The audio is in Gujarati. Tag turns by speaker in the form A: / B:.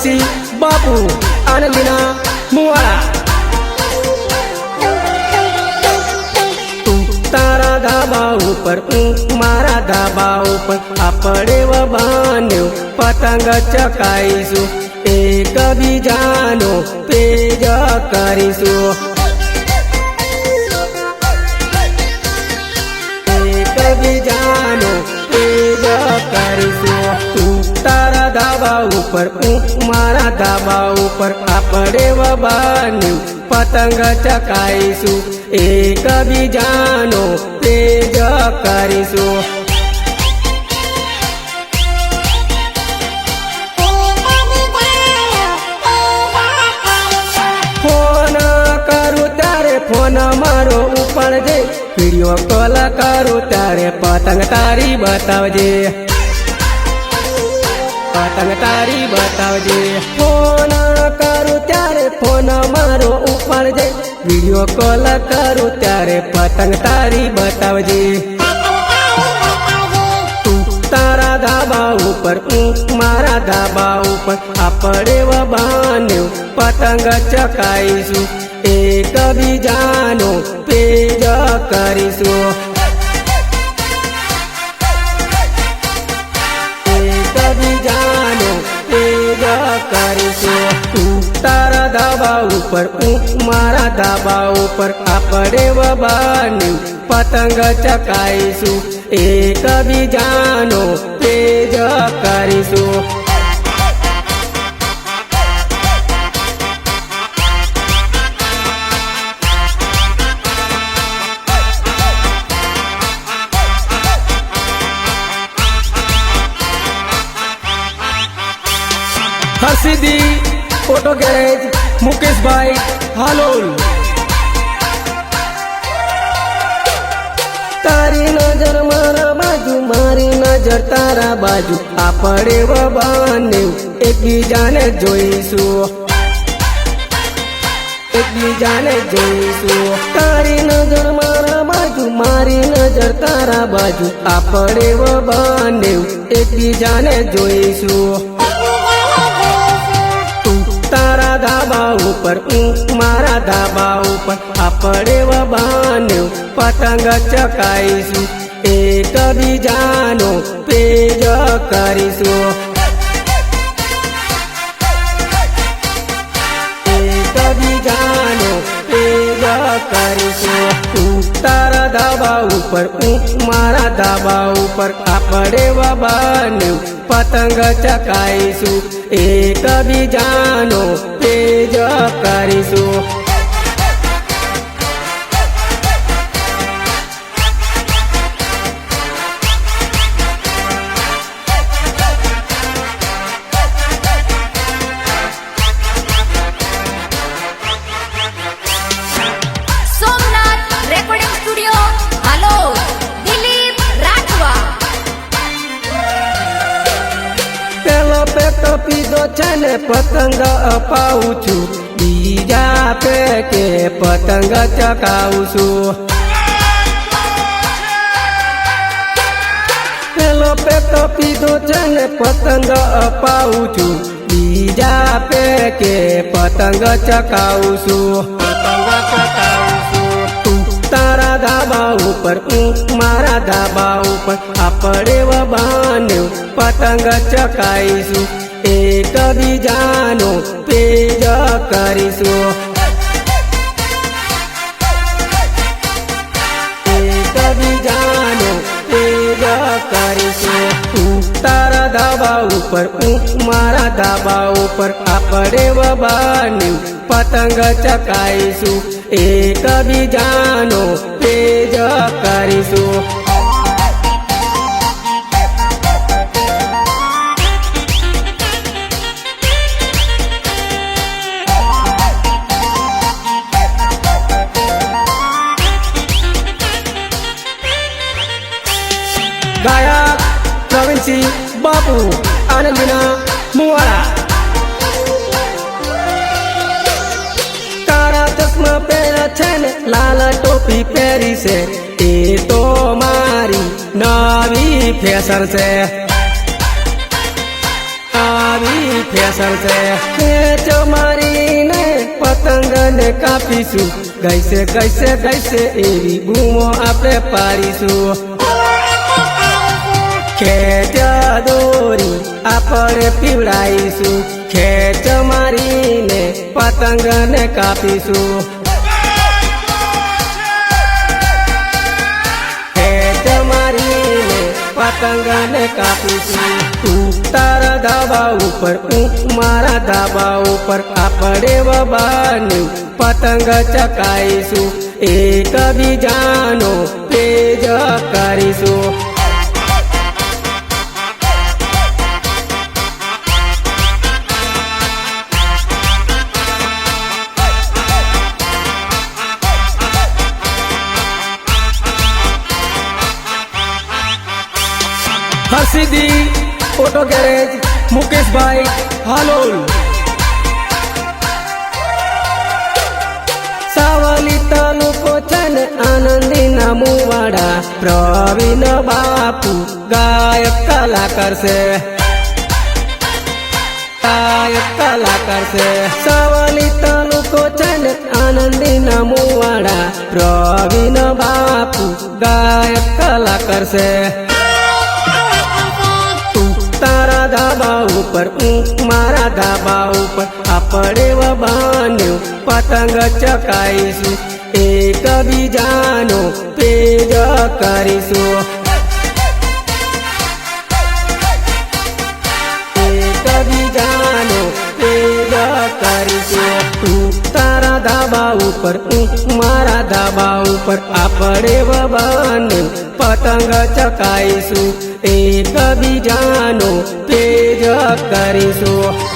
A: પ્રવીણસિંહ બાપુ આનંદીના મુવાડા। તું તારા ધાબા ઉપર હું મારા ધાબા ઉપર આપણે બાંધ્યો પતંગ ચકાઈશું એકબીજાનો પેજ કરીશું એકબીજાનો પેજ કરીશું। તું તારા ધાબા ઉપર હું મારા ધાબા ઉપર આપણે બાંધ્યું પતંગ ચકાઈશું એકબીજાનો પેજ કરીશું। ફોન કરું ત્યારે ફોન મારો ઉપાડજે વિડીયો કોલ કરું ત્યારે પતંગ તારી બતાવજે પતંગ તારી બતાવજે। ફોન કરું ત્યારે ફોન મારો ઉપાડજે વિડીયો કોલ કરું ત્યારે પતંગ તારી બતાવજે। તું તારા ધાબા ઉપર હું મારા ધાબા ઉપર આપણે બાંધ્યું પતંગ ચકાઈશું એકબીજાનો પેજ કરીશું એકબીજાનો પેજ કરીશું। તું તારા ધાબા ઉપર હું મારા ધાબા ઉપર આપણે બાંધ્યું પતંગ ચકાઈશું એકબીજાનો પેજ કરીશું। હરસિદ્ધિ ઓટો ગેરેજ મુકેશભાઈ હાલોલ। તારી નજર મારા બાજુ મારી નજર તારા બાજુ આપણે બાંધ્યું એકબીજાને જોઈશું એકબીજાને જોઈશું। તારી નજર મારા બાજુ મારી નજર તારા બાજુ આપણે બાંધ્યું એકબીજાને જોઈશું। તારા ધાબા ઉપર હું મારા ધાબા ઉપર આપણે બાંધ્યું પતંગ ચકાઈશું એકબીજાનો પેજ કરીશું એકબીજાનો પેજ કરીશું। તું તારા ધાબા ઉપર હું મારા ધાબા ઉપર આપણે બાંધ્યું પતંગ ચકાઈશું એકબીજાનો પેજ કરીશું પીધો છે ને પતંગ અપાવું છું બીજા પેટે પતંગ ચકાવું છું। પેલો પેટો પીધો છે ને પતંગ અપાવું છું બીજા પેટે પતંગ ચકાવું છું પતંગ ચકાવું છું। તું તારા ધાબા ઉપર હું મારા ધાબા ઉપર આપણે બાંધ્યું પતંગ ચકાઈશું એકબીજાનો પેજ કરીશું એકબીજાનો પેજ કરીશું। તું તારા ધાબા ઉપર હું મારા ધાબા ઉપર આપણે બાંધ્યું પતંગ ચકાઈશું એકબીજાનો પેજ કરીશું। ગાયક પ્રવીણસિંહ બાપુ આનંદીના મુવાડા। તારા ચશ્મા પહેર્યા છે ને લાલ ટોપી પહેરી છે એ તો મારી નવી ફેશન છે આવી ફેશન છે ખેંચ મારીને પતંગને કાપીશું ગઈશે એવી બૂમો આપણે પાડીશું ખેંચ દોરી આપણે પીવડાવીશું ખેંચ મારીને પતંગને કાપીશું ખેંચ મારીને પતંગને કાપીશું તું તારા ધાબા ઉપર હું મારા ધાબા ઉપર આપણે બબાનું પતંગ ચકાઈશું એક બીજાનો તેજ કરીશું હરસિદ્ધિ ઓટો ગેરેજ મુકેશભાઈ હાલોલ સાવલી તાલુકો છે ને આનંદીના મુવાડા પ્રવીણ બાપુ ગાયક કલાકાર છે સાવલી તાલુકો છે ને આનંદીના મુવાડા પ્રવીણ બાપુ ગાયક કલાકાર છે તારા ધાબા ઉપર હું મારા ધાબા ઉપર આપણે બબાનું પતંગ ચકાઈશું એક બીજાનો તેજ કરીશું એક બીજાનો તેજ કરીશું તું તારા ધાબા ઉપર હું મારા ધાબા ઉપર આપણે બબાનું પતંગ ચકાઈશું એક બીજાનો તેજ કરીશું